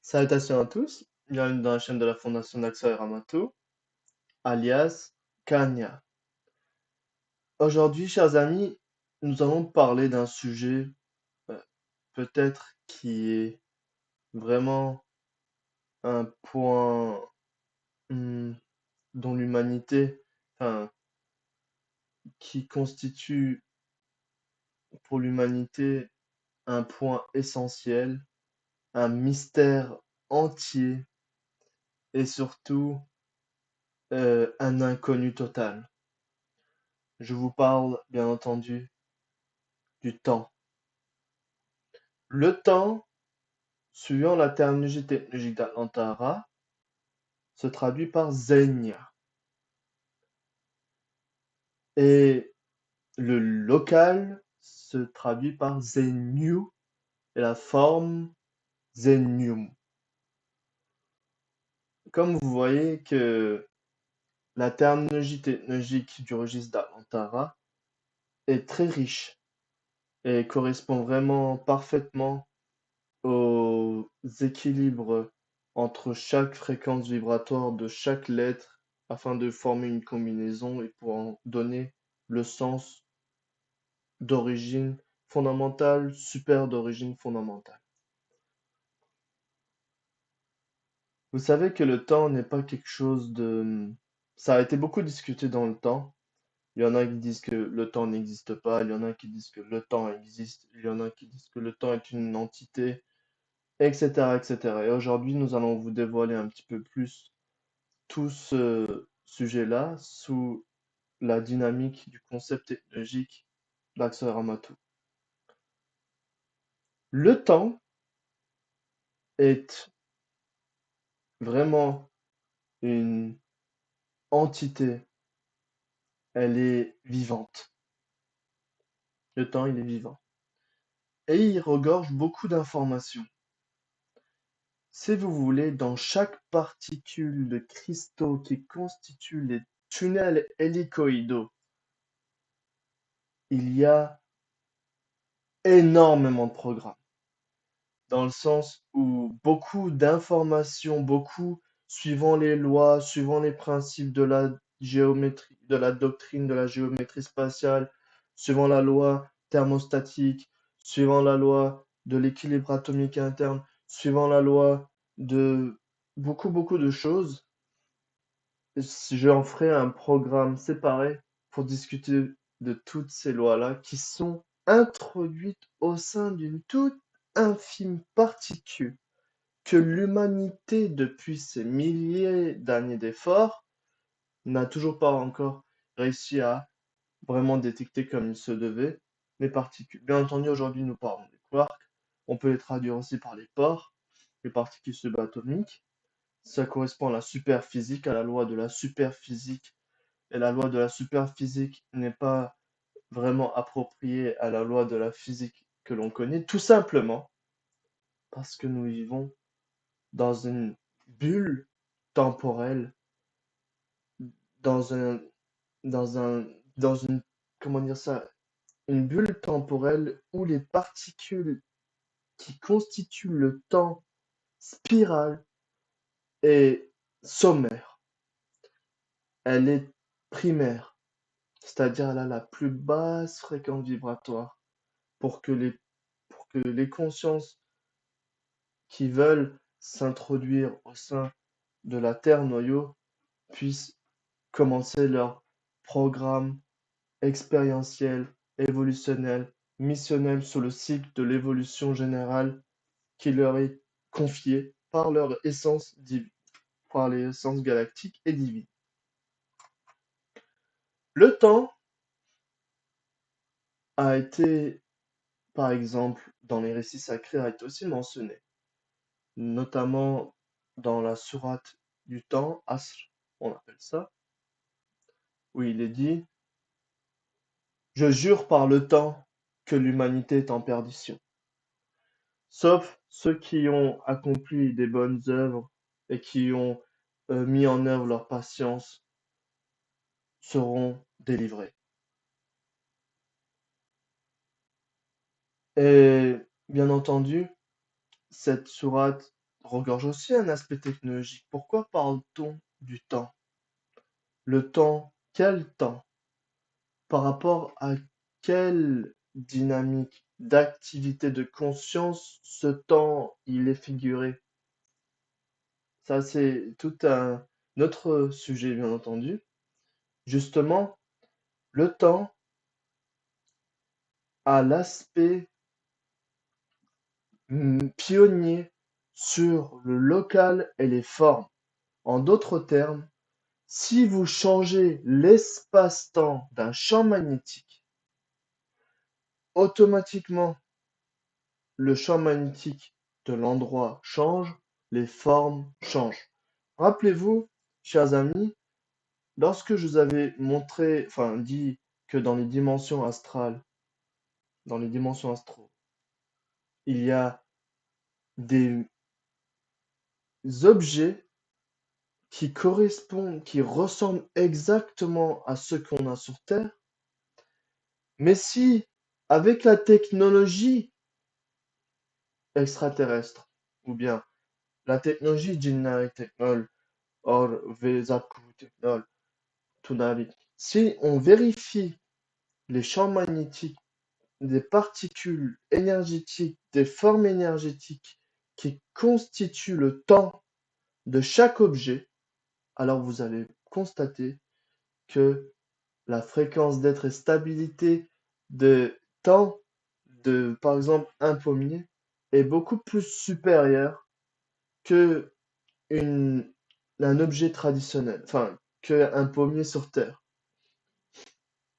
Salutations à tous, bienvenue dans la chaîne de la Fondation d'Axel Ramato, alias Kanya. Aujourd'hui, chers amis, nous allons parler d'un sujet euh, peut-être qui est vraiment un point hmm, dont l'humanité, enfin, qui constitue pour l'humanité un point essentiel, un mystère entier et surtout un inconnu total. Je vous parle, bien entendu, du temps. Le temps, suivant la terminologie technologique d'Atlantara, se traduit par Xenia. Et le local se traduit par Xeniu et la forme Xenium. Comme vous voyez que la terminologie technologique du registre d'Atlantara est très riche et correspond vraiment parfaitement aux équilibres entre chaque fréquence vibratoire de chaque lettre afin de former une combinaison et pour en donner le sens d'origine fondamentale, super d'origine fondamentale. Vous savez que le temps n'est pas quelque chose de... Ça a été beaucoup discuté dans le temps. Il y en a qui disent que le temps n'existe pas, il y en a qui disent que le temps existe, il y en a qui disent que le temps est une entité, etc., etc. Et aujourd'hui, nous allons vous dévoiler un petit peu plus tout ce sujet-là sous la dynamique du concept technologique d'Axel-Ramatou. Le temps est vraiment une entité, elle est vivante. Le temps, il est vivant. Et il regorge beaucoup d'informations. Si vous voulez, dans chaque particule de cristaux qui constituent les tunnels hélicoïdaux, il y a énormément de programmes. Dans le sens où beaucoup d'informations, beaucoup suivant les lois, suivant les principes de la géométrie, de la doctrine de la géométrie spatiale, suivant la loi thermostatique, suivant la loi de l'équilibre atomique interne, suivant la loi de beaucoup de choses. J'en ferai un programme séparé pour discuter de toutes ces lois-là qui sont introduites au sein d'une toute infime particule que l'humanité, depuis ces milliers d'années d'efforts, n'a toujours pas encore réussi à vraiment détecter comme il se devait les particules. Bien entendu, aujourd'hui, nous parlons des quarks. On peut les traduire aussi par les pores, les particules subatomiques. Ça correspond à la superphysique, à la loi de la superphysique. Et la loi de la superphysique n'est pas vraiment appropriée à la loi de la physique que l'on connaît, tout simplement parce que nous vivons dans une bulle temporelle, dans un, dans un, dans une, comment dire ça, une bulle temporelle où les particules qui constituent le temps spirale et sommaire. Elle est primaire, c'est-à-dire elle a la plus basse fréquence vibratoire pour que les consciences qui veulent s'introduire au sein de la Terre noyau puissent commencer leur programme expérientiel, évolutionnel, missionnel sous le cycle de l'évolution générale qui leur est confié par leur essence divine, par les essences galactiques et divines. Le temps a été, par exemple, dans les récits sacrés, a été aussi mentionné, notamment dans la sourate du temps, Asr, on appelle ça, où il est dit: Je jure par le temps que l'humanité est en perdition. Sauf ceux qui ont accompli des bonnes œuvres et qui ont mis en œuvre leur patience seront délivrés. Et bien entendu, cette sourate regorge aussi un aspect technologique. Pourquoi parle-t-on du temps? Le temps, quel temps? Par rapport à quelle dynamique d'activité de conscience ce temps il est figuré? Ça, c'est tout un autre sujet, bien entendu. Justement, le temps a l'aspect pionnier sur le local et les formes. En d'autres termes, si vous changez l'espace-temps d'un champ magnétique, automatiquement, le champ magnétique de l'endroit change, les formes changent. Rappelez-vous, chers amis, lorsque je vous avais montré, enfin dit que dans les dimensions astrales, dans les dimensions astro, il y a des objets qui correspondent, qui ressemblent exactement à ceux qu'on a sur Terre, mais si, avec la technologie extraterrestre, ou bien la technologie Jinai Technol, or Vesaku Technol, Tunari, si on vérifie les champs magnétiques des particules énergétiques, des formes énergétiques qui constituent le temps de chaque objet, alors vous allez constater que la fréquence d'être et stabilité de temps de, par exemple, un pommier est beaucoup plus supérieure que une, un objet traditionnel, enfin, qu'un pommier sur Terre.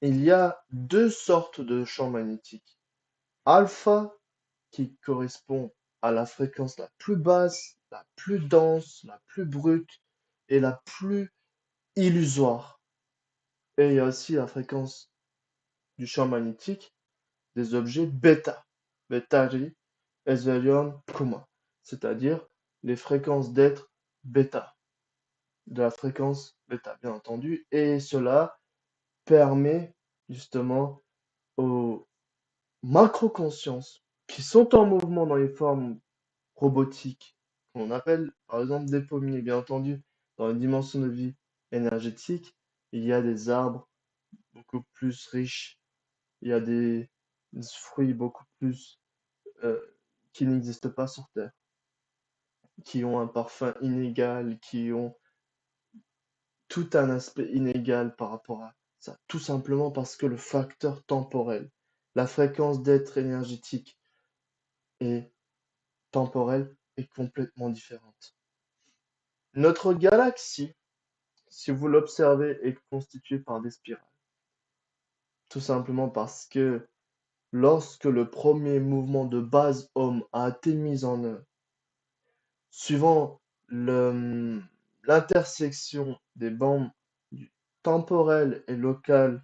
Il y a deux sortes de champs magnétiques. Alpha, qui correspond à la fréquence la plus basse, la plus dense, la plus brute et la plus illusoire. Et il y a aussi la fréquence du champ magnétique des objets bêta, Betari, Ezelion, Kuma, c'est-à-dire les fréquences d'être bêta, de la fréquence bêta, bien entendu, et cela permet justement aux macro-consciences qui sont en mouvement dans les formes robotiques, qu'on appelle par exemple des pommiers, bien entendu, dans une dimension de vie énergétique, il y a des arbres beaucoup plus riches, il y a des fruits beaucoup plus euh, qui n'existent pas sur Terre, qui ont un parfum inégal, qui ont tout un aspect inégal par rapport à ça, tout simplement parce que le facteur temporel, la fréquence d'être énergétique et temporelle est complètement différente. Notre galaxie, si vous l'observez, est constituée par des spirales. Tout simplement parce que lorsque le premier mouvement de base homme a été mis en œuvre, suivant l'intersection des bandes temporelles et locales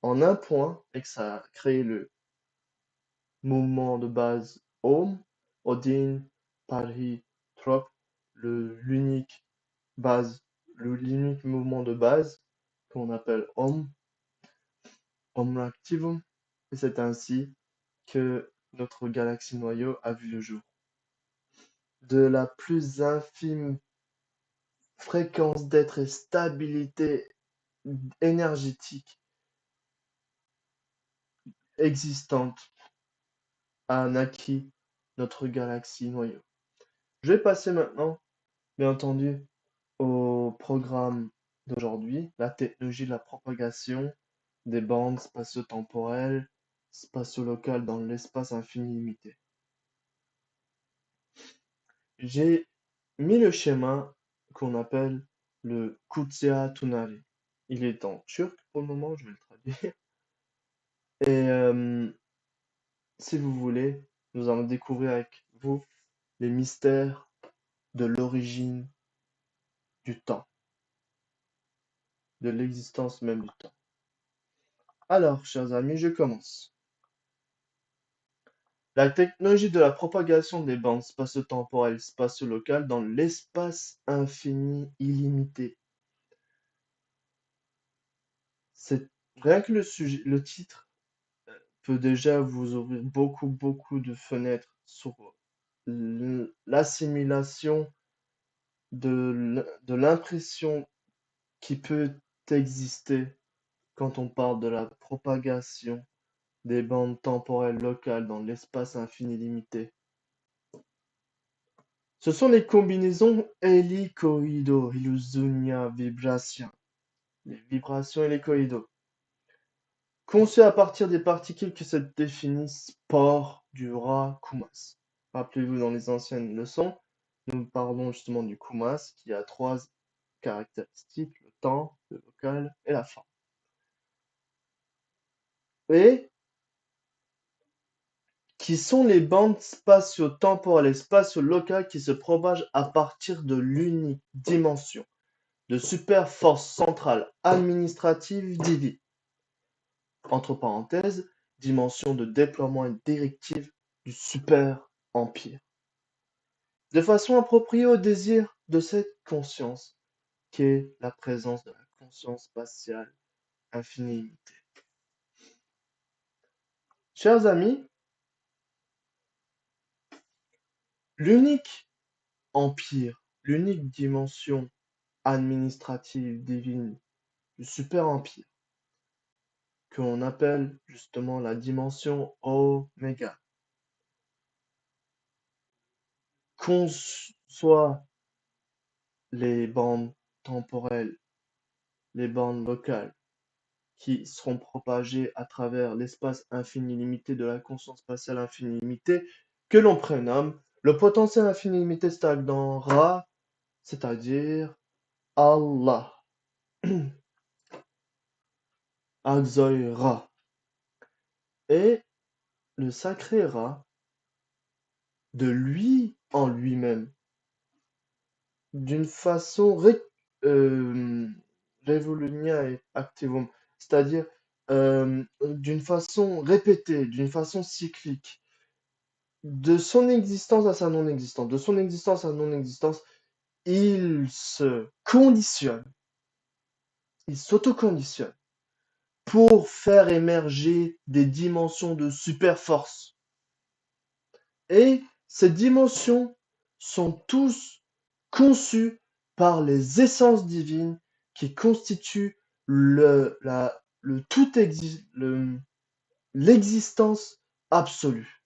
en un point, et que ça a créé le mouvement de base Ohm, Odin, Pari, Trop, l'unique base, l'unique mouvement de base qu'on appelle Ohm, Ohm Activum, et c'est ainsi que notre galaxie noyau a vu le jour. De la plus infime fréquence d'être et stabilité énergétique existante a naquis notre galaxie noyau. Je vais passer maintenant, bien entendu, au programme d'aujourd'hui, la technologie de la propagation des bandes spatio-temporelles, spatio-locales dans l'espace infini limité. J'ai mis le schéma qu'on appelle le Kutsia Tunari. Il est en turc pour le moment, je vais le traduire. Et si vous voulez, nous allons découvrir avec vous les mystères de l'origine du temps, de l'existence même du temps. Alors, chers amis, je commence. La technologie de la propagation des bandes spatio-temporelles spatio-locales dans l'espace infini illimité. C'est rien que le titre peut déjà vous ouvrir beaucoup de fenêtres sur l'assimilation de l'impression qui peut exister quand on parle de la propagation des bandes temporelles locales dans l'espace infini limité. Ce sont les combinaisons hélicoïdo-illusonia vibration, les vibrations hélicoïdo, conçues à partir des particules que se définissent spores du rat Kumas. Rappelez-vous, dans les anciennes leçons, nous parlons justement du Kumas qui a trois caractéristiques, le temps, le local et la forme. Et qui sont les bandes spatio-temporelles et spatio-locales qui se propagent à partir de l'unique dimension de super-force centrale administrative divine, entre parenthèses, dimension de déploiement et directive du super-empire, de façon appropriée au désir de cette conscience, qui est la présence de la conscience spatiale infinie limitée. Chers amis, l'unique empire, l'unique dimension administrative divine du super-empire, que l'on appelle justement la dimension Oméga, conçoit les bandes temporelles, les bandes locales, qui seront propagées à travers l'espace infini limité de la conscience spatiale infini limitée, que l'on prénomme le potentiel infini limité stagnant Ra, c'est-à-dire Allah, Akzoy Ra. Et le sacré Ra, de lui en lui-même, d'une façon Revolunia et Activum, c'est-à-dire d'une façon répétée, d'une façon cyclique, de son existence à sa non-existence, de son existence à non-existence, il se conditionne, il s'autoconditionne pour faire émerger des dimensions de super force. Et ces dimensions sont tous conçues par les essences divines qui constituent l'existence absolue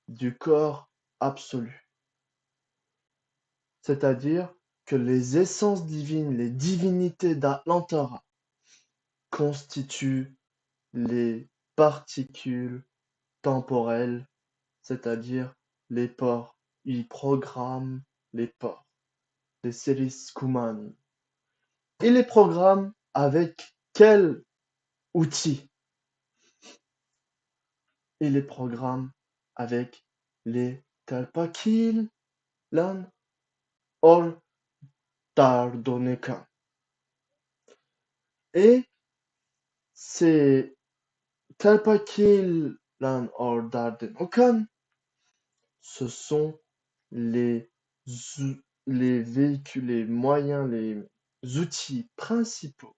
du corps absolu. C'est-à-dire que les essences divines, les divinités d'Atlantara constituent les particules temporelles, c'est-à-dire les pores. Ils programment les pores, les Seris Kuman. Et les programment avec quel outil? Et les programme avec les Talpakil Lan or Dardoneka. Et ces Talpakil Lan or Dardoneka, ce sont les véhicules, les moyens, les outils principaux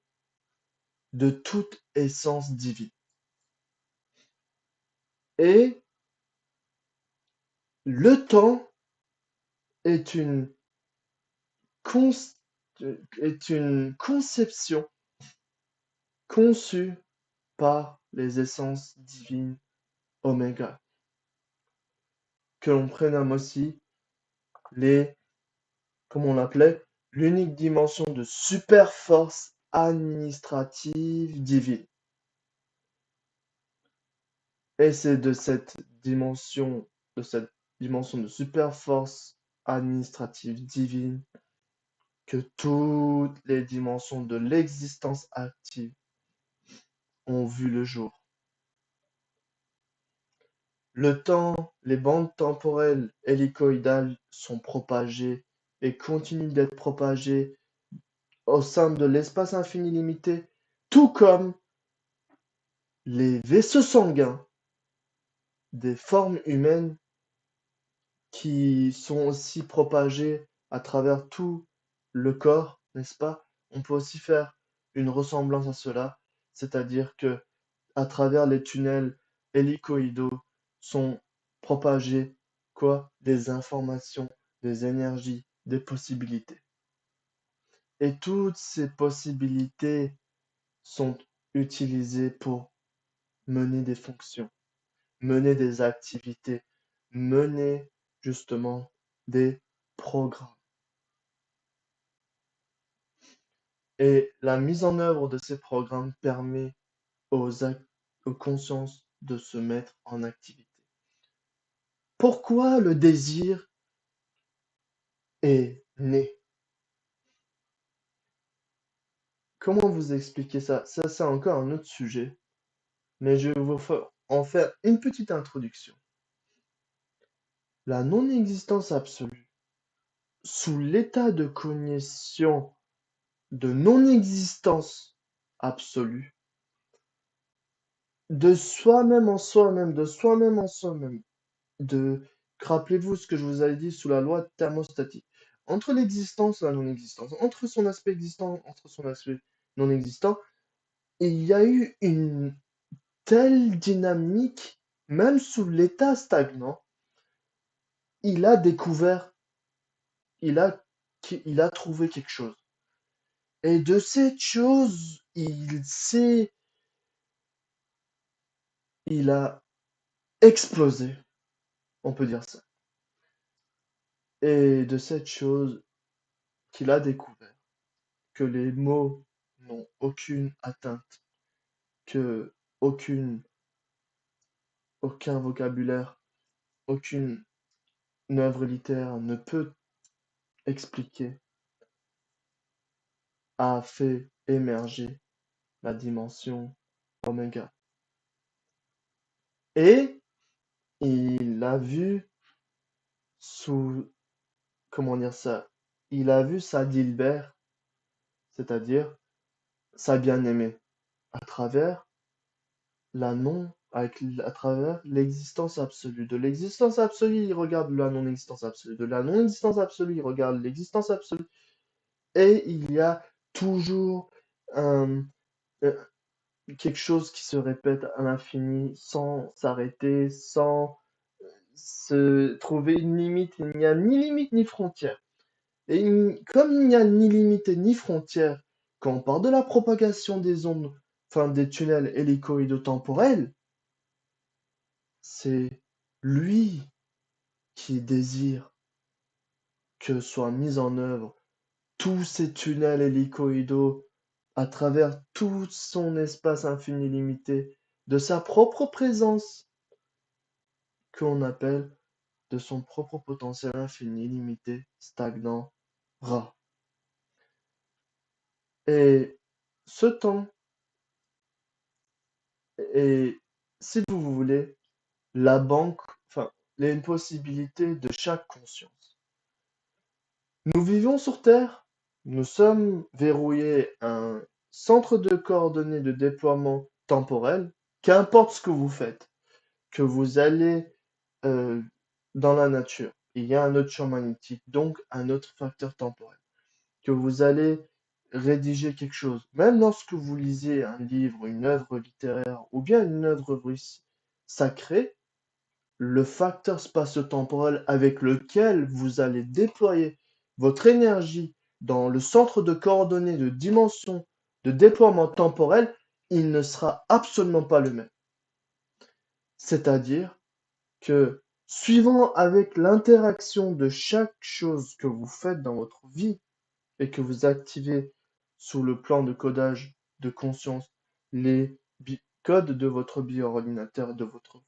de toute essence divine. Et le temps est une conception conçue par les essences divines Oméga, que l'on prénomme aussi comme on l'appelait, l'unique dimension de super-force administrative divine. Et c'est de cette dimension de super-force administrative divine que toutes les dimensions de l'existence active ont vu le jour. Le temps, les bandes temporelles hélicoïdales sont propagées et continuent d'être propagées au sein de l'espace infini limité, tout comme les vaisseaux sanguins des formes humaines qui sont aussi propagés à travers tout le corps, n'est-ce pas? On peut aussi faire une ressemblance à cela, c'est-à-dire que à travers les tunnels hélicoïdaux sont propagées quoi? Des informations, des énergies des possibilités. Et toutes ces possibilités sont utilisées pour mener des fonctions, mener des activités, mener justement des programmes. Et la mise en œuvre de ces programmes permet aux consciences de se mettre en activité. Pourquoi le désir est né? Comment vous expliquer ça? Ça, c'est encore un autre sujet, mais je vais en faire une petite introduction. La non-existence absolue, sous l'état de cognition de non-existence absolue, de soi-même en soi-même, de soi-même en soi-même, de rappelez-vous ce que je vous avais dit sous la loi thermostatique. Entre l'existence et la non-existence, entre son aspect existant, entre son aspect non existant, il y a eu une telle dynamique, même sous l'état stagnant, il a découvert, il a, il a trouvé quelque chose. Et de cette chose, il a explosé, on peut dire ça. Et de cette chose qu'il a découvert, que les mots n'ont aucune atteinte, que aucun vocabulaire, aucune œuvre littéraire ne peut expliquer, a fait émerger la dimension oméga. Et il a vu sous, comment dire ça, il a vu sa Dilbert, c'est-à-dire sa bien-aimée, à travers la non, à travers l'existence absolue. De l'existence absolue, il regarde la non-existence absolue. De la non-existence absolue, il regarde l'existence absolue. Et il y a toujours un, euh, quelque chose qui se répète à l'infini, sans s'arrêter, sans se trouver une limite. Il n'y a ni limite ni frontière. Et comme il n'y a ni limite ni frontière, quand on parle de la propagation des ondes, enfin des tunnels hélicoïdo-temporels, c'est lui qui désire que soient mis en œuvre tous ces tunnels hélicoïdaux à travers tout son espace infini limité, de sa propre présence, qu'on appelle de son propre potentiel infini limité, stagnant, Ra. Et ce temps est, si vous voulez, la banque, enfin, les possibilités de chaque conscience. Nous vivons sur Terre, nous sommes verrouillés à un centre de coordonnées de déploiement temporel, qu'importe ce que vous faites, que vous allez euh, dans la nature, il y a un autre champ magnétique, donc un autre facteur temporel, que vous allez rédiger quelque chose, même lorsque vous lisez un livre, une œuvre littéraire ou bien une œuvre sacrée, le facteur spatio-temporel avec lequel vous allez déployer votre énergie dans le centre de coordonnées de dimension de déploiement temporel, il ne sera absolument pas le même. C'est-à-dire que suivant avec l'interaction de chaque chose que vous faites dans votre vie et que vous activez sous le plan de codage de conscience les codes de votre bioordinateur et de votre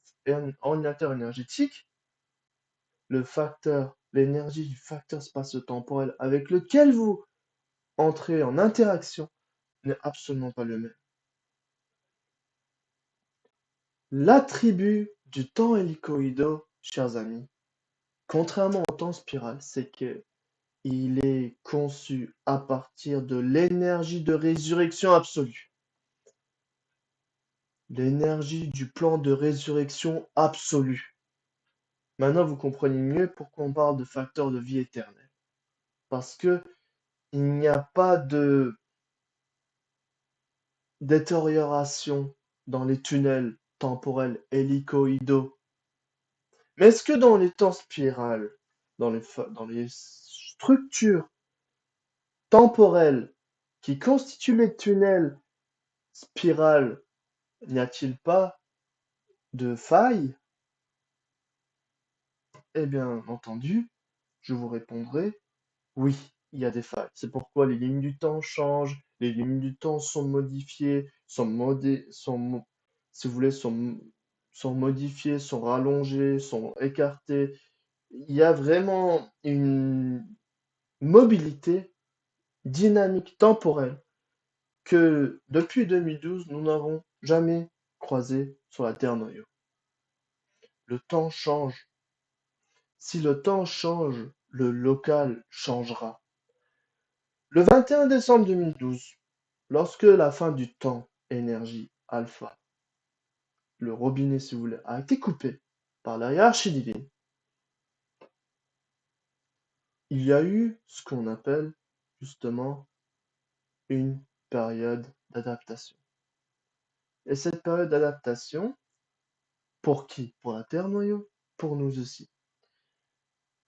ordinateur énergétique, l'énergie du facteur spatio-temporel avec lequel vous entrez en interaction n'est absolument pas le même. L'attribut du temps hélicoïdo, chers amis, contrairement au temps spiral, c'est que il est conçu à partir de l'énergie de résurrection absolue. L'énergie du plan de résurrection absolue. Maintenant, vous comprenez mieux pourquoi on parle de facteur de vie éternelle. Parce que il n'y a pas de détérioration dans les tunnels temporels hélicoïdaux. Mais est-ce que dans les temps spirales, dans les structure temporelle qui constitue les tunnels spirales, n'y a-t-il pas de faille? Eh bien entendu, je vous répondrai oui, il y a des failles. C'est pourquoi les lignes du temps changent, les lignes du temps sont modifiées, si vous voulez, sont modifiées, sont rallongées, sont écartées. Il y a vraiment une mobilité dynamique temporelle que depuis 2012, nous n'avons jamais croisée sur la Terre noyau. Le temps change. Si le temps change, le local changera. Le 21 décembre 2012, lorsque la fin du temps énergie alpha, le robinet si vous voulez, a été coupé par la hiérarchie divine, il y a eu ce qu'on appelle justement une période d'adaptation. Et cette période d'adaptation, pour qui? Pour la Terre noyau, pour nous aussi.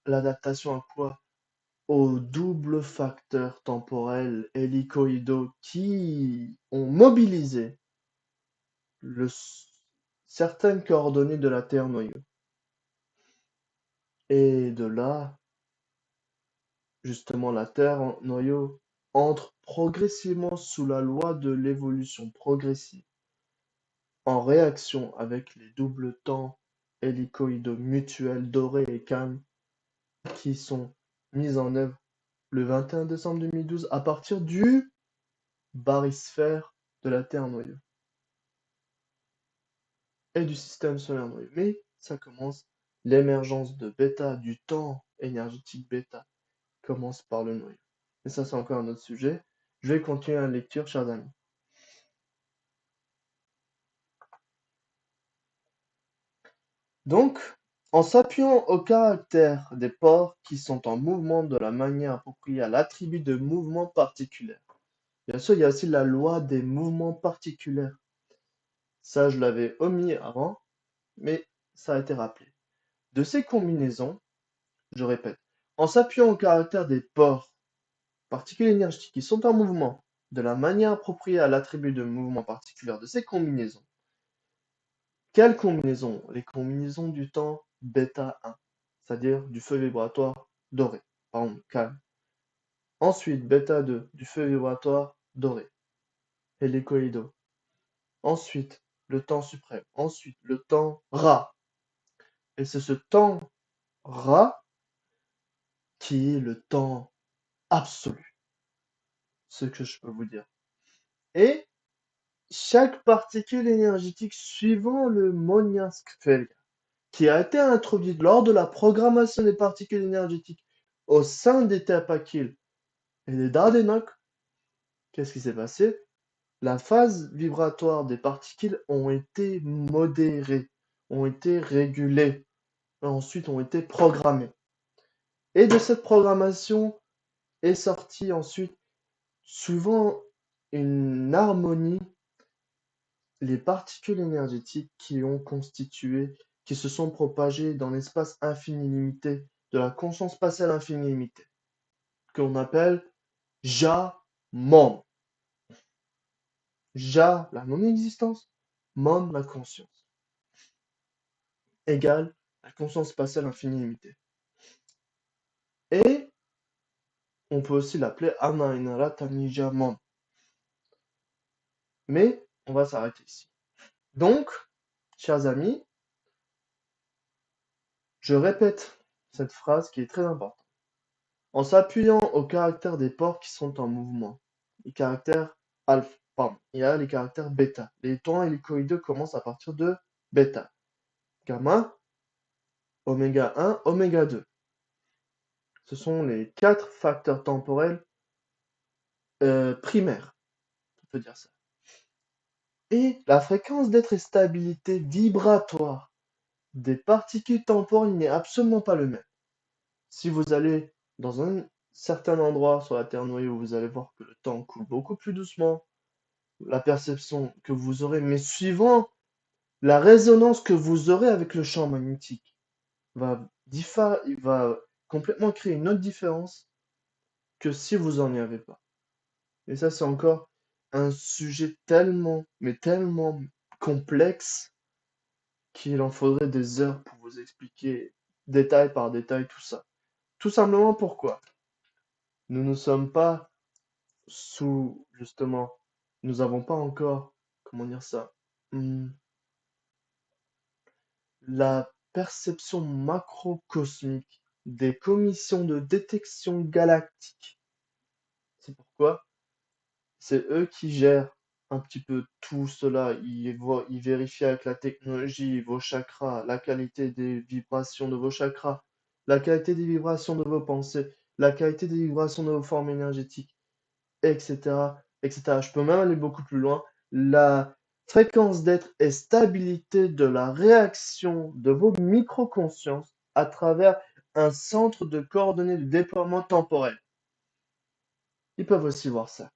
L'adaptation à quoi? Aux doubles facteurs temporels hélicoïdaux qui ont mobilisé le, certaines coordonnées de la Terre noyau. Et de là, justement, la Terre noyau entre progressivement sous la loi de l'évolution progressive, en réaction avec les doubles temps hélicoïdaux mutuels dorés et calmes qui sont mis en œuvre le 21 décembre 2012 à partir du barysphère de la Terre noyau et du système solaire noyau. Mais ça commence, l'émergence de bêta, du temps énergétique bêta, commence par le noyau. Mais ça, c'est encore un autre sujet. Je vais continuer la lecture, chers amis. Donc, en s'appuyant au caractère des pores qui sont en mouvement de la manière appropriée à l'attribut de mouvement particulier. Bien sûr, il y a aussi la loi des mouvements particuliers. Ça, je l'avais omis avant, mais ça a été rappelé. De ces combinaisons, je répète, en s'appuyant au caractère des pores, particules énergétiques qui sont en mouvement de la manière appropriée à l'attribut de mouvement particulier de ces combinaisons. Quelles combinaisons? Les combinaisons du temps bêta 1, c'est-à-dire du feu vibratoire doré, par exemple calme. Ensuite, bêta 2, du feu vibratoire doré, hélicoïdaux. Ensuite, le temps suprême. Ensuite, le temps Ra. Et c'est ce temps Ra qui est le temps absolu, ce que je peux vous dire. Et chaque particule énergétique suivant le Moniask-Felger, qui a été introduite lors de la programmation des particules énergétiques au sein des Teapakil et des Dardenok, qu'est-ce qui s'est passé? La phase vibratoire des particules ont été modérées, ont été régulées, et ensuite ont été programmées. Et de cette programmation est sortie ensuite, suivant une harmonie, les particules énergétiques qui ont constitué, qui se sont propagées dans l'espace infini limité de la conscience spatiale infinie limitée, qu'on appelle Ja-Mom. Ja, la non-existence, Mom, la conscience, égale la conscience spatiale infinie limitée. Et on peut aussi l'appeler Anainara Tanija Mom. Mais on va s'arrêter ici. Donc, chers amis, je répète cette phrase qui est très importante. En s'appuyant au caractère des pores qui sont en mouvement, les caractères alpha, pardon, il y a les caractères bêta. Les temps hélicoïdeux commencent à partir de bêta. Gamma, oméga 1, oméga 2. Ce sont les 4 facteurs temporels primaires, on peut dire ça. Et la fréquence d'être et stabilité vibratoire des particules temporelles n'est absolument pas le même. Si vous allez dans un certain endroit sur la Terre noyau, vous allez voir que le temps coule beaucoup plus doucement, la perception que vous aurez, mais suivant la résonance que vous aurez avec le champ magnétique, il va complètement créer une autre différence que si vous en y avez pas. Et ça, c'est encore un sujet tellement, mais tellement complexe qu'il en faudrait des heures pour vous expliquer détail par détail tout ça. Tout simplement pourquoi nous ne sommes pas justement, nous n'avons pas encore, comment dire ça, hmm, la perception macrocosmique des commissions de détection galactique. C'est pourquoi c'est eux qui gèrent un petit peu tout cela. Ils vérifient avec la technologie vos chakras, la qualité des vibrations de vos chakras, la qualité des vibrations de vos pensées, la qualité des vibrations de vos formes énergétiques, etc., etc. Je peux même aller beaucoup plus loin. La fréquence d'être et stabilité de la réaction de vos microconsciences à travers un centre de coordonnées de déploiement temporel. Ils peuvent aussi voir ça.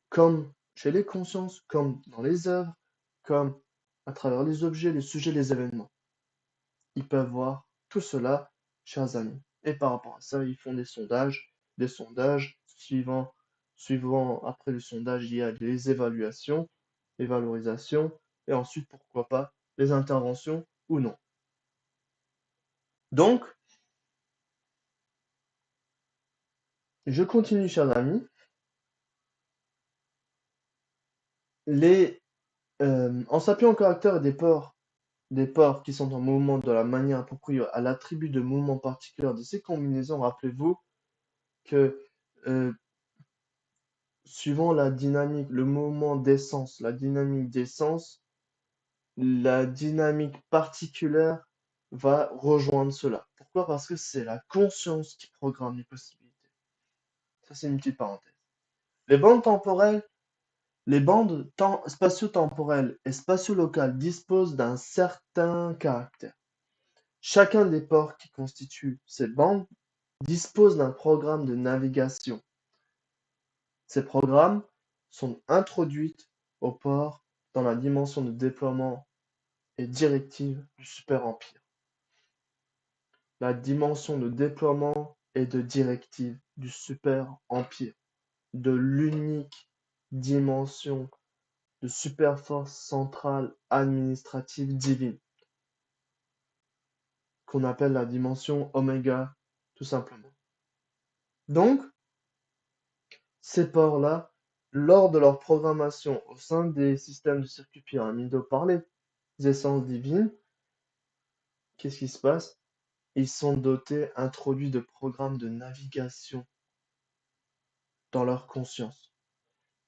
Comme chez les consciences, comme dans les œuvres, comme à travers les objets, les sujets, les événements. Ils peuvent voir tout cela, chers amis. Et par rapport à ça, ils font des sondages suivant après le sondage, il y a les évaluations, les valorisations, et ensuite, pourquoi pas, les interventions ou non. Donc, je continue, chers amis. En s'appuyant au caractère et des ports qui sont en mouvement de la manière appropriée à l'attribut de mouvement particulier de ces combinaisons, rappelez-vous que euh, suivant la dynamique, le mouvement d'essence, la dynamique particulière va rejoindre cela. Pourquoi? Parce que c'est la conscience qui programme les possibilités. Ça, c'est une petite parenthèse. Les bandes temporelles, les bandes spatio-temporelles et spatio-locales disposent d'un certain caractère. Chacun des ports qui constituent cette bande dispose d'un programme de navigation. Ces programmes sont introduits au port dans la dimension de déploiement et directive du super-empire. La dimension de déploiement et de directive du super-empire, de l'unique dimension de super-force centrale administrative divine, qu'on appelle la dimension oméga, tout simplement. Donc, ces ports-là, lors de leur programmation au sein des systèmes de circuits pyramidaux par les essences divines, qu'est-ce qui se passe? Ils sont introduits de programmes de navigation dans leur conscience.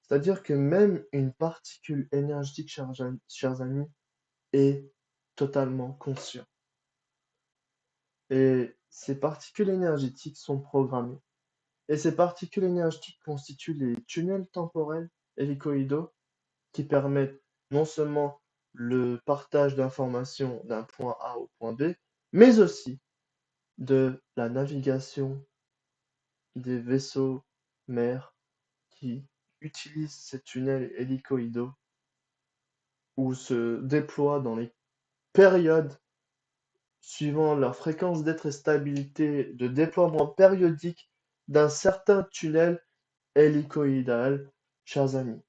C'est-à-dire que même une particule énergétique, chers amis, est totalement consciente. Et ces particules énergétiques sont programmées. Et ces particules énergétiques constituent les tunnels temporels hélicoïdaux qui permettent non seulement le partage d'informations d'un point A au point B, mais aussi de la navigation des vaisseaux mers qui utilisent ces tunnels hélicoïdaux ou se déploient dans les périodes suivant leur fréquence d'être et stabilité de déploiement périodique d'un certain tunnel hélicoïdal, chers amis.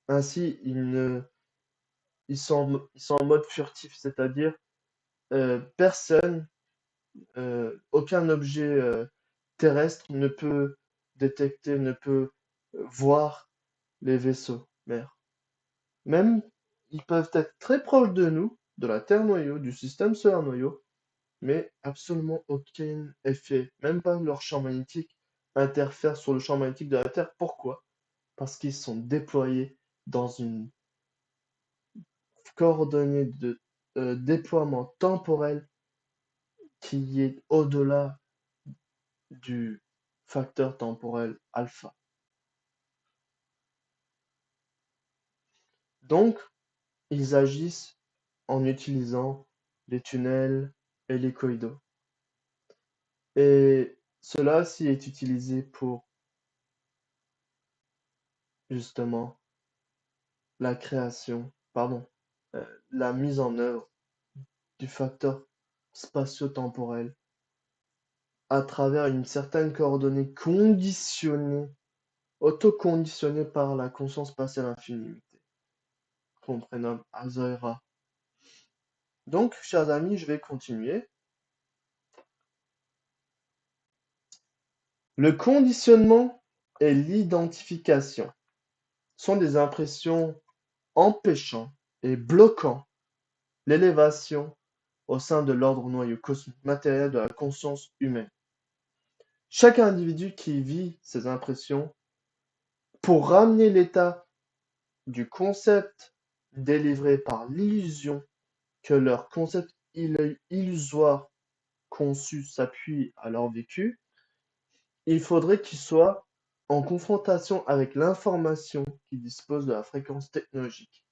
Ainsi, ils sont en mode furtif, c'est-à-dire personne, aucun objet terrestre ne peut détecter, ne peut voir les vaisseaux mers. Même, ils peuvent être très proches de nous, de la Terre noyau, du système solaire noyau, mais absolument aucun effet, même pas leur champ magnétique, interfère sur le champ magnétique de la Terre. Pourquoi? Parce qu'ils sont déployés dans une coordonnée de déploiement temporel qui est au-delà du facteur temporel alpha. Donc, ils agissent en utilisant les tunnels hélicoïdaux. Et cela aussi est utilisé pour justement la création, pardon, la mise en œuvre du facteur spatio-temporel à travers une certaine coordonnée conditionnée, auto-conditionnée par la conscience spatiale infinie, qu'on prénomme Azoera. Donc, chers amis, je vais continuer. Le conditionnement et l'identification sont des impressions empêchant et bloquant l'élévation au sein de l'ordre noyau cosmique matériel de la conscience humaine. Chaque individu qui vit ces impressions pour ramener l'état du concept délivré par l'illusion que leur concept illusoire conçu s'appuie à leur vécu, il faudrait qu'ils soient en confrontation avec l'information qui dispose de la fréquence technologique.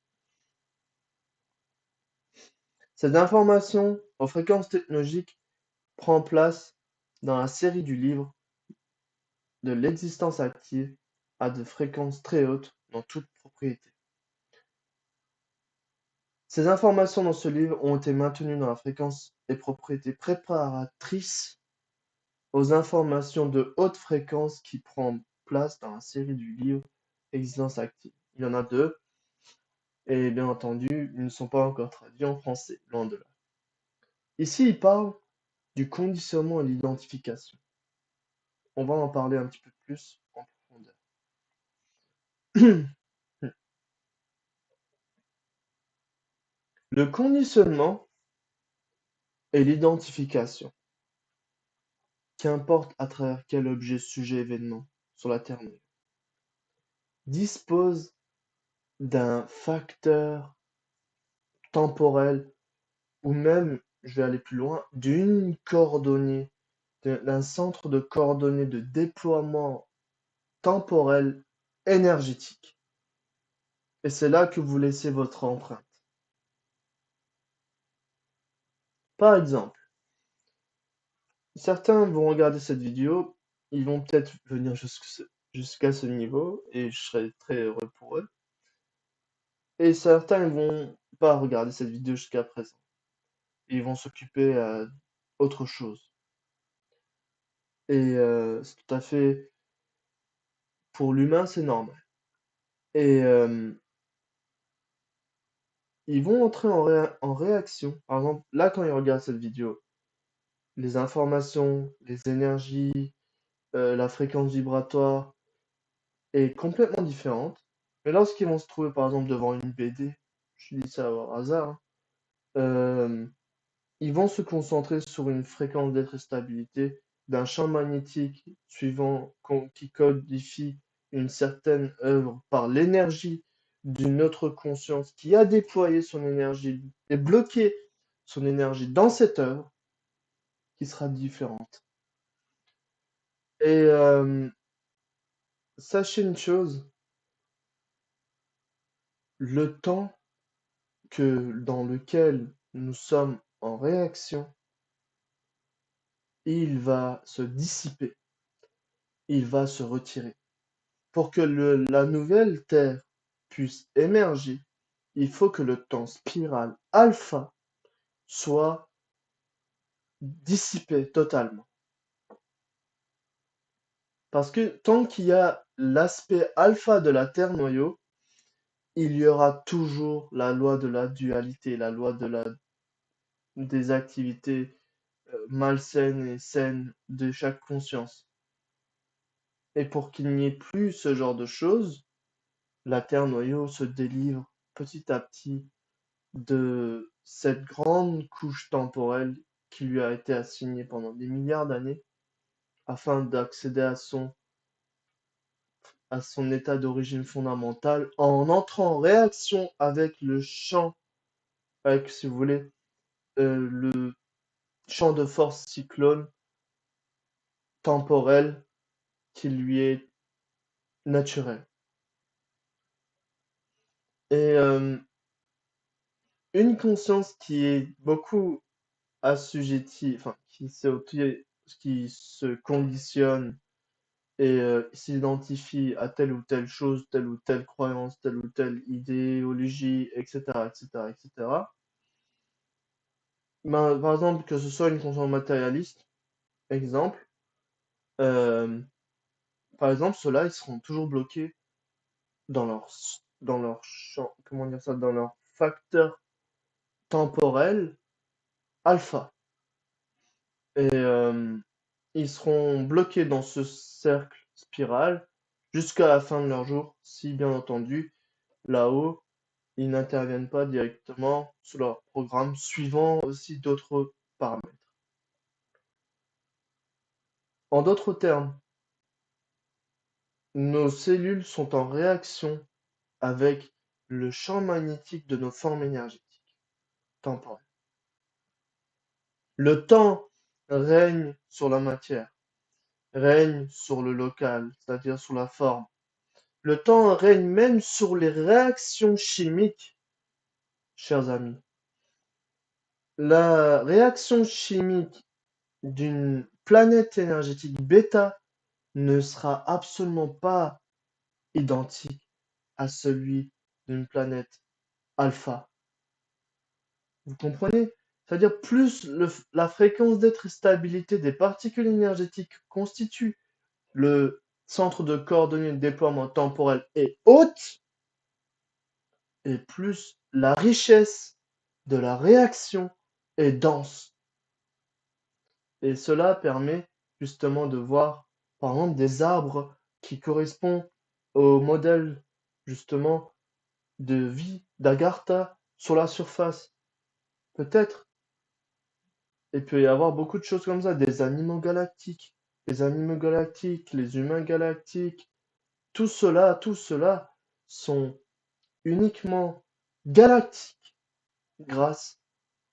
Cette information aux fréquences technologiques prend place dans la série du livre de l'existence active à de fréquences très hautes dans toute propriété. Ces informations dans ce livre ont été maintenues dans la fréquence et propriétés préparatrices aux informations de haute fréquence qui prennent place dans la série du livre Existence active. Il y en a 2, et bien entendu, ils ne sont pas encore traduits en français, loin de là. Ici, il parle du conditionnement et l'identification. On va en parler un petit peu plus en profondeur. Le conditionnement et l'identification, qu'importe à travers quel objet, sujet, événement sur la Terre, dispose d'un facteur temporel ou même, je vais aller plus loin, d'une coordonnée, d'un centre de coordonnées de déploiement temporel énergétique. Et c'est là que vous laissez votre empreinte. Par exemple, certains vont regarder cette vidéo, ils vont peut-être venir jusqu'à ce niveau, et je serai très heureux pour eux. Et certains ne vont pas regarder cette vidéo jusqu'à présent. Ils vont s'occuper à autre chose. Et c'est tout à fait... Pour l'humain, c'est normal. Et ils vont entrer en réaction. Par exemple, là, quand ils regardent cette vidéo, les informations, les énergies, la fréquence vibratoire est complètement différente. Mais lorsqu'ils vont se trouver, par exemple, devant une BD, je dis ça au hasard, ils vont se concentrer sur une fréquence d'être et stabilité d'un champ magnétique qui codifie une certaine œuvre par l'énergie d'une autre conscience qui a déployé son énergie et bloqué son énergie dans cette œuvre qui sera différente. Et sachez une chose, le temps dans lequel nous sommes en réaction, il va se dissiper, il va se retirer. Pour que la nouvelle Terre puisse émerger, il faut que le temps spiral alpha soit dissipé totalement. Parce que tant qu'il y a l'aspect alpha de la Terre noyau, il y aura toujours la loi de la dualité, la loi des activités malsaines et saines de chaque conscience. Et pour qu'il n'y ait plus ce genre de choses, la Terre noyau se délivre petit à petit de cette grande couche temporelle qui lui a été assignée pendant des milliards d'années afin d'accéder à son état d'origine fondamentale en entrant en réaction avec le champ, avec, si vous voulez, le champ de force cyclone temporel qui lui est naturel. Et une conscience qui est beaucoup assujettie, enfin, qui se conditionne et s'identifie à telle ou telle chose, telle ou telle croyance, telle ou telle idéologie, etc., etc., etc. Ben, par exemple, que ce soit une conscience matérialiste, exemple, Euh, Par exemple, ceux-là, ils seront toujours bloqués dans leur champ, comment dire ça, dans leur facteur temporel alpha. Et ils seront bloqués dans ce cercle spiral jusqu'à la fin de leur jour, si bien entendu, là-haut, ils n'interviennent pas directement sur leur programme, suivant aussi d'autres paramètres. En d'autres termes, nos cellules sont en réaction avec le champ magnétique de nos formes énergétiques temporelles. Le temps règne sur la matière, règne sur le local, c'est-à-dire sur la forme. Le temps règne même sur les réactions chimiques, chers amis. La réaction chimique d'une planète énergétique bêta ne sera absolument pas identique à celui d'une planète alpha. Vous comprenez? C'est-à-dire plus la fréquence d'être et stabilité des particules énergétiques constitue le centre de coordonnées de déploiement temporel est haute, et plus la richesse de la réaction est dense. Et cela permet justement de voir, par exemple, des arbres qui correspondent au modèle justement de vie d'Agartha sur la surface. Peut-être, il peut y avoir beaucoup de choses comme ça, des animaux galactiques, les humains galactiques, tout cela sont uniquement galactiques grâce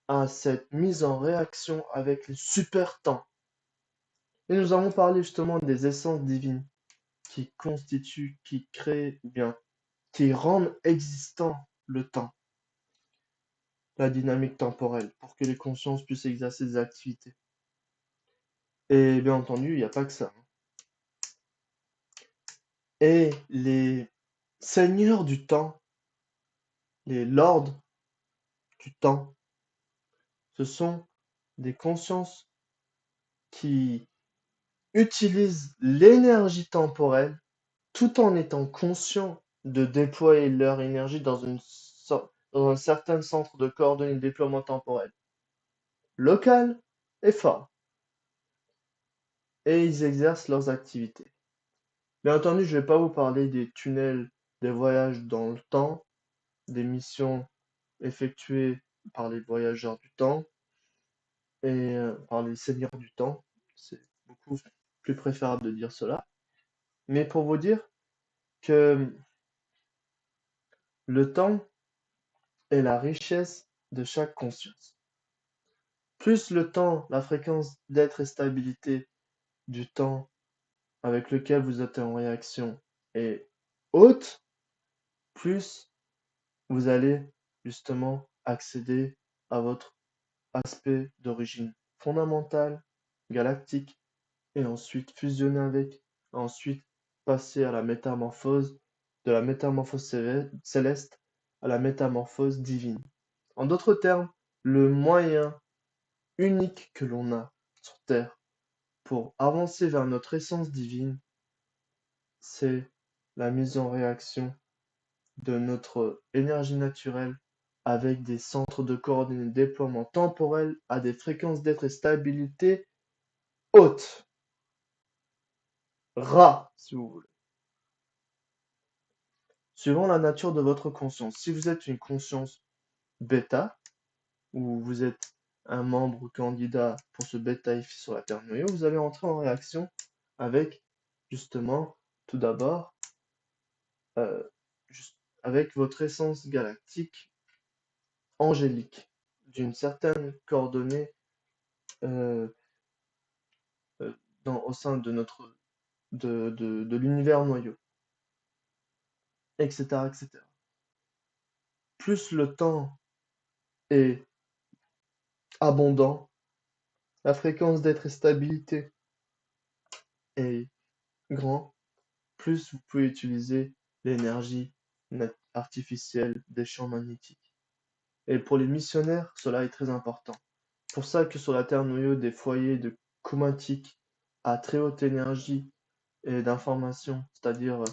à cette mise en réaction avec les super temps. Et nous avons parlé justement des essences divines qui constituent, qui créent, ou bien qui rendent existant le temps, la dynamique temporelle, pour que les consciences puissent exercer des activités. Et bien entendu, il n'y a pas que ça. Et les seigneurs du temps, les lords du temps, ce sont des consciences qui utilisent l'énergie temporelle tout en étant conscients de déployer leur énergie dans un certain centre de coordonnées de déploiement temporel, local et fort, et ils exercent leurs activités. Bien entendu, je ne vais pas vous parler des tunnels, des voyages dans le temps, des missions effectuées par les voyageurs du temps et par les seigneurs du temps. C'est beaucoup plus préférable de dire cela. Mais pour vous dire que le temps est la richesse de chaque conscience. Plus le temps, la fréquence d'être et stabilité du temps avec lequel vous êtes en réaction est haute, plus vous allez justement accéder à votre aspect d'origine fondamentale, galactique, et ensuite fusionner avec, ensuite passer à la métamorphose, de la métamorphose céleste à la métamorphose divine. En d'autres termes, le moyen unique que l'on a sur Terre pour avancer vers notre essence divine, c'est la mise en réaction de notre énergie naturelle avec des centres de coordonnées de déploiement temporel à des fréquences d'être et stabilité hautes. Ra, si vous voulez. Suivant la nature de votre conscience. Si vous êtes une conscience bêta, ou vous êtes un membre candidat pour ce bêta ici sur la Terre noyau, vous allez entrer en réaction avec, justement, tout d'abord, euh, avec votre essence galactique angélique, d'une certaine coordonnée euh, euh, au sein de de l'univers noyau, etc., etc. Plus le temps est abondant, la fréquence d'être et stabilité est grand, plus vous pouvez utiliser l'énergie artificielle des champs magnétiques. Et pour les missionnaires, cela est très important. Pour ça que sur la Terre noyau, des foyers de chromatique à très haute énergie et d'information, c'est-à-dire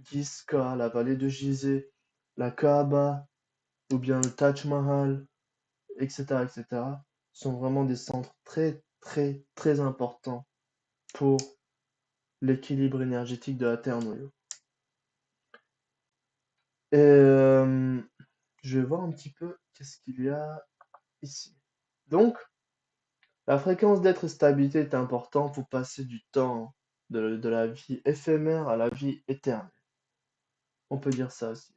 Gizka, la vallée de Gizeh, la Kaaba ou bien le Taj Mahal, etc., etc., sont vraiment des centres très, très, très importants pour l'équilibre énergétique de la Terre noyau. Et je vais voir un petit peu qu'est-ce qu'il y a ici. Donc, la fréquence d'être et stabilité est importante pour passer du temps de la vie éphémère à la vie éternelle. On peut dire ça aussi.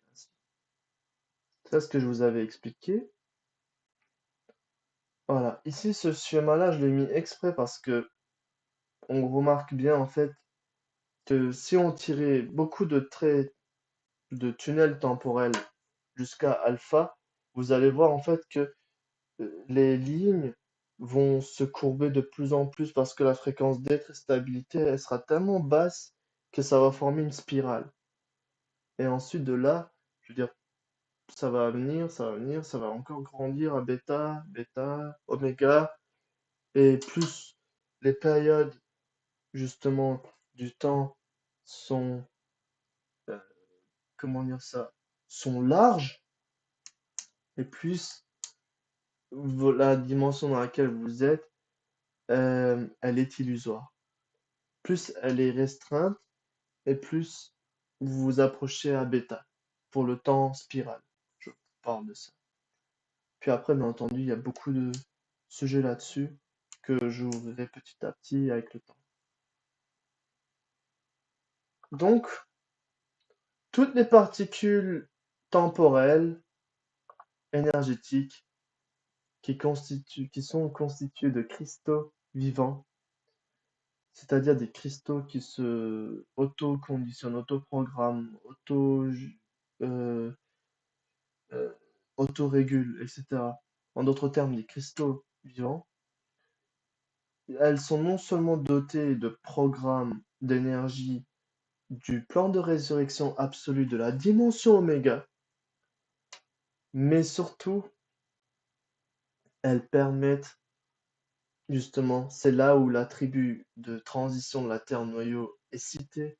C'est ce que je vous avais expliqué. Voilà. Ici, ce schéma-là, je l'ai mis exprès parce que on remarque bien en fait que si on tirait beaucoup de traits de tunnels temporels jusqu'à alpha, vous allez voir en fait que les lignes vont se courber de plus en plus parce que la fréquence d'être et stabilité, elle sera tellement basse que ça va former une spirale. Et ensuite de là, je veux dire, ça va venir, ça va encore grandir à bêta, bêta, oméga, et plus les périodes justement du temps sont, euh, comment dire ça, sont larges, et plus la dimension dans laquelle vous êtes, elle est illusoire. Plus elle est restreinte, et plus vous vous approchez à bêta, pour le temps spirale. Je parle de ça. Puis après, bien entendu, il y a beaucoup de sujets là-dessus que j'ouvrirai petit à petit avec le temps. Donc, toutes les particules temporelles, énergétiques, qui sont constituées de cristaux vivants, c'est-à-dire des cristaux qui se auto-conditionnent, auto-programment, euh, euh, auto-régulent, etc. En d'autres termes, des cristaux vivants, elles sont non seulement dotées de programmes d'énergie du plan de résurrection absolue de la dimension oméga, mais surtout, elles permettent, justement, c'est là où l'attribut de transition de la Terre noyau est cité,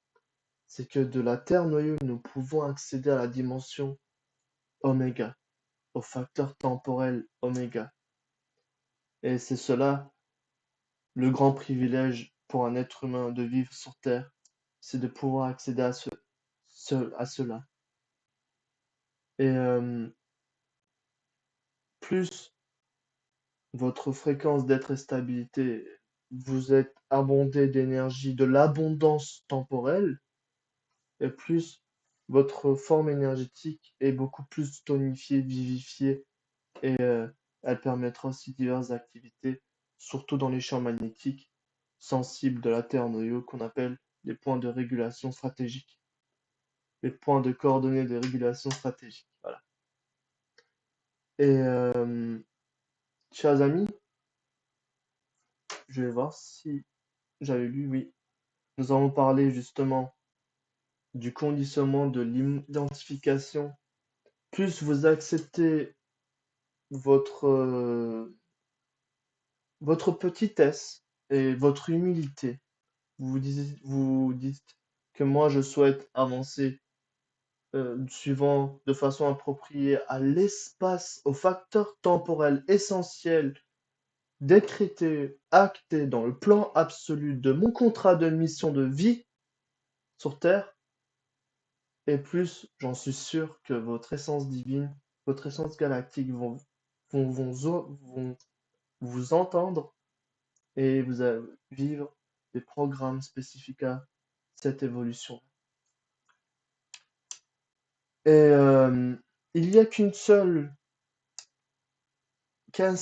c'est que de la Terre noyau, nous pouvons accéder à la dimension oméga, au facteur temporel oméga. Et c'est cela, le grand privilège pour un être humain de vivre sur Terre, c'est de pouvoir accéder à cela. Et plus votre fréquence d'être et stabilité, vous êtes abondé d'énergie, de l'abondance temporelle, et plus votre forme énergétique est beaucoup plus tonifiée, vivifiée, et elle permettra aussi diverses activités, surtout dans les champs magnétiques sensibles de la Terre noyau qu'on appelle les points de régulation stratégique, les points de coordonnées de régulation stratégique. Voilà. Et chers amis, je vais voir si j'avais lu, oui. Nous allons parler justement du conditionnement de l'identification. Plus vous acceptez votre, votre petitesse et votre humilité, vous dites que moi je souhaite avancer suivant de façon appropriée à l'espace, au facteur temporel essentiel décrété, acté dans le plan absolu de mon contrat de mission de vie sur Terre, et plus j'en suis sûr que votre essence divine, votre essence galactique vont vous entendre et vous allez vivre des programmes spécifiques à cette évolution. Et il n'y a qu'un seul, qu'une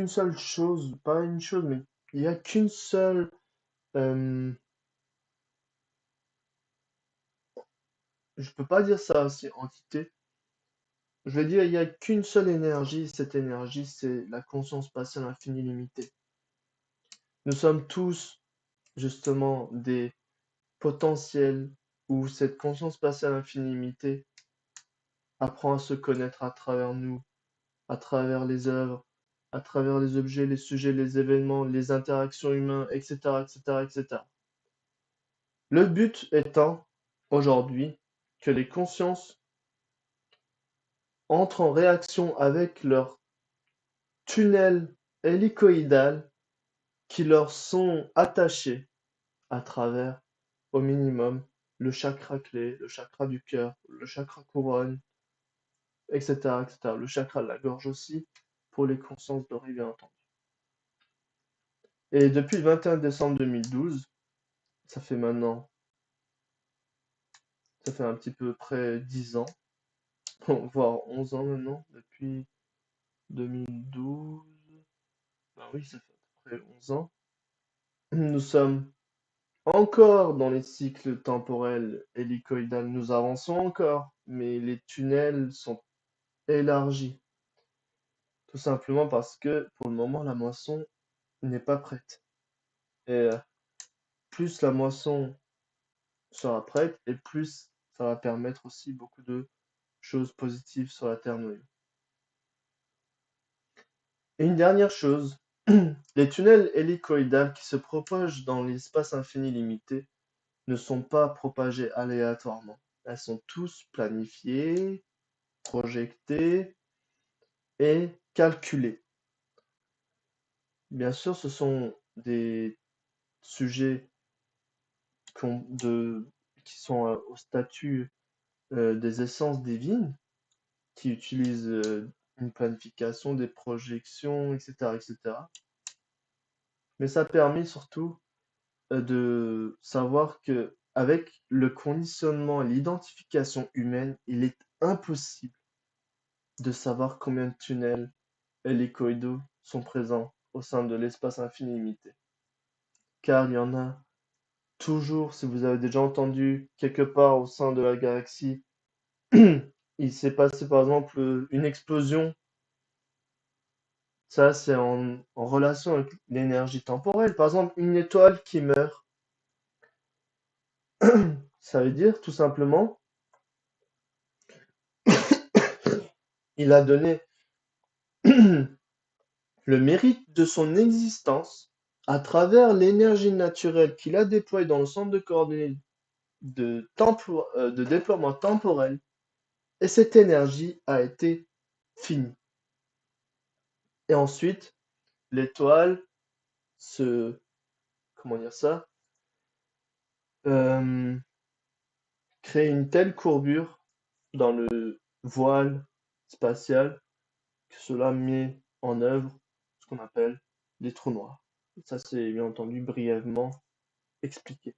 seule chose, pas une chose, mais il n'y a qu'une seule, euh, je peux pas dire ça aussi, entité. Je vais dire, il n'y a qu'une seule énergie, cette énergie, c'est la conscience spatiale infinie limitée. Nous sommes tous, justement, des potentiels où cette conscience spatiale infinie limitée apprend à se connaître à travers nous, à travers les œuvres, à travers les objets, les sujets, les événements, les interactions humaines, etc., etc., etc. Le but étant, aujourd'hui, que les consciences entrent en réaction avec leurs tunnels hélicoïdales qui leur sont attachés à travers, au minimum, le chakra clé, le chakra du cœur, le chakra couronne, etc., etc. Le chakra de la gorge aussi, pour les consciences dorées, bien entendu. Et depuis le 21 décembre 2012, ça fait maintenant, ça fait un petit peu près 10 ans, voire 11 ans maintenant, depuis 2012. Ben oui, ça fait à peu près 11 ans. Nous sommes encore dans les cycles temporels hélicoïdales. Nous avançons encore, mais les tunnels sont élargis. Tout simplement parce que pour le moment, la moisson n'est pas prête. Et plus la moisson sera prête, et plus ça va permettre aussi beaucoup de choses positives sur la Terre noyau. Et une dernière chose, les tunnels hélicoïdales qui se propagent dans l'espace infini limité ne sont pas propagés aléatoirement. Elles sont tous planifiées, projetées et calculées. Bien sûr, ce sont des sujets qui sont au statut des essences divines, qui utilisent une planification, des projections, etc., etc. Mais ça permet surtout de savoir que avec le conditionnement et l'identification humaine, il est impossible de savoir combien de tunnels hélicoïdaux sont présents au sein de l'espace infini limité. Car il y en a toujours, si vous avez déjà entendu quelque part au sein de la galaxie, il s'est passé par exemple une explosion. Ça, c'est en relation avec l'énergie temporelle. Par exemple, une étoile qui meurt, ça veut dire tout simplement, il a donné le mérite de son existence à travers l'énergie naturelle qu'il a déployée dans le centre de coordonnées de déploiement temporel, et cette énergie a été finie. Et ensuite, l'étoile se, comment dire ça, euh, crée une telle courbure dans le voile spatial que cela met en œuvre ce qu'on appelle des trous noirs. Ça, c'est bien entendu brièvement expliqué.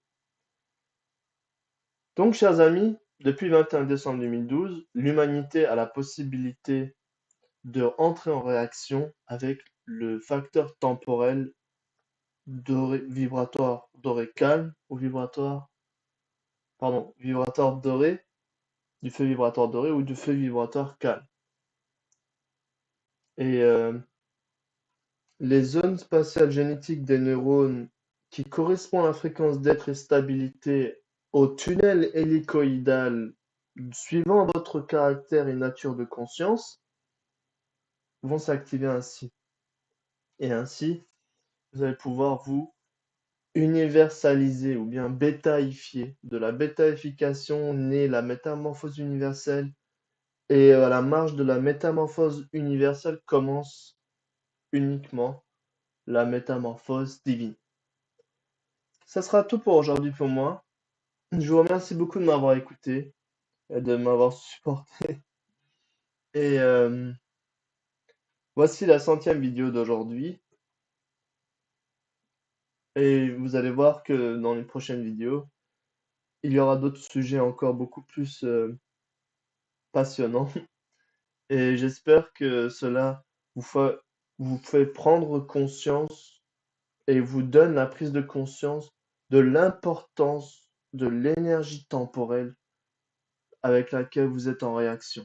Donc, chers amis, depuis le 21 décembre 2012, l'humanité a la possibilité de entrer en réaction avec le facteur temporel vibratoire doré calme ou vibratoire doré, du feu vibratoire doré ou du feu vibratoire calme. Et les zones spatiales génétiques des neurones qui correspondent à la fréquence d'être et stabilité au tunnel hélicoïdal suivant votre caractère et nature de conscience vont s'activer ainsi. Et ainsi, vous allez pouvoir vous universaliser ou bien bétaïfier. De la bétaïfication naît la métamorphose universelle, et à la marge de la métamorphose universelle commence uniquement la métamorphose divine. Ça sera tout pour aujourd'hui pour moi. Je vous remercie beaucoup de m'avoir écouté et de m'avoir supporté. Et voici la 100e vidéo d'aujourd'hui. Et vous allez voir que dans les prochaines vidéos, il y aura d'autres sujets encore beaucoup plus passionnants. Et j'espère que cela vous fait prendre conscience et vous donne la prise de conscience de l'importance de l'énergie temporelle avec laquelle vous êtes en réaction.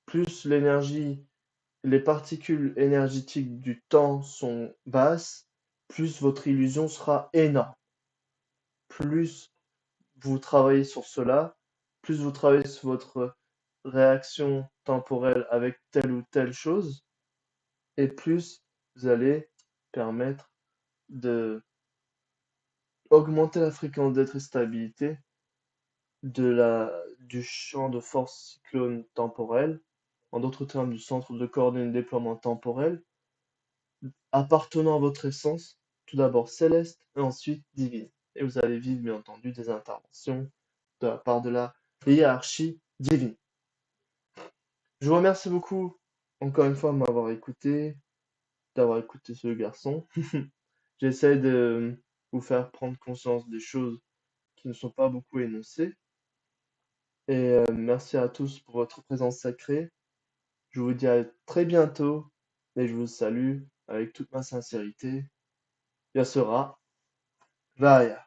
Plus les particules énergétiques du temps sont basses, plus votre illusion sera énorme. Plus vous travaillez sur cela, plus vous travaillez sur votre réaction temporelle avec telle ou telle chose, et plus vous allez permettre de augmenter la fréquence d'être et stabilité du champ de force cyclone temporel, en d'autres termes du centre de coordonnées de déploiement temporel, appartenant à votre essence, tout d'abord céleste et ensuite divine. Et vous allez vivre, bien entendu, des interventions de la part de la hiérarchie divine. Je vous remercie beaucoup, encore une fois, de m'avoir écouté, d'avoir écouté ce garçon. J'essaie de vous faire prendre conscience des choses qui ne sont pas beaucoup énoncées. Et merci à tous pour votre présence sacrée. Je vous dis à très bientôt et je vous salue avec toute ma sincérité. Yasera, Vaya.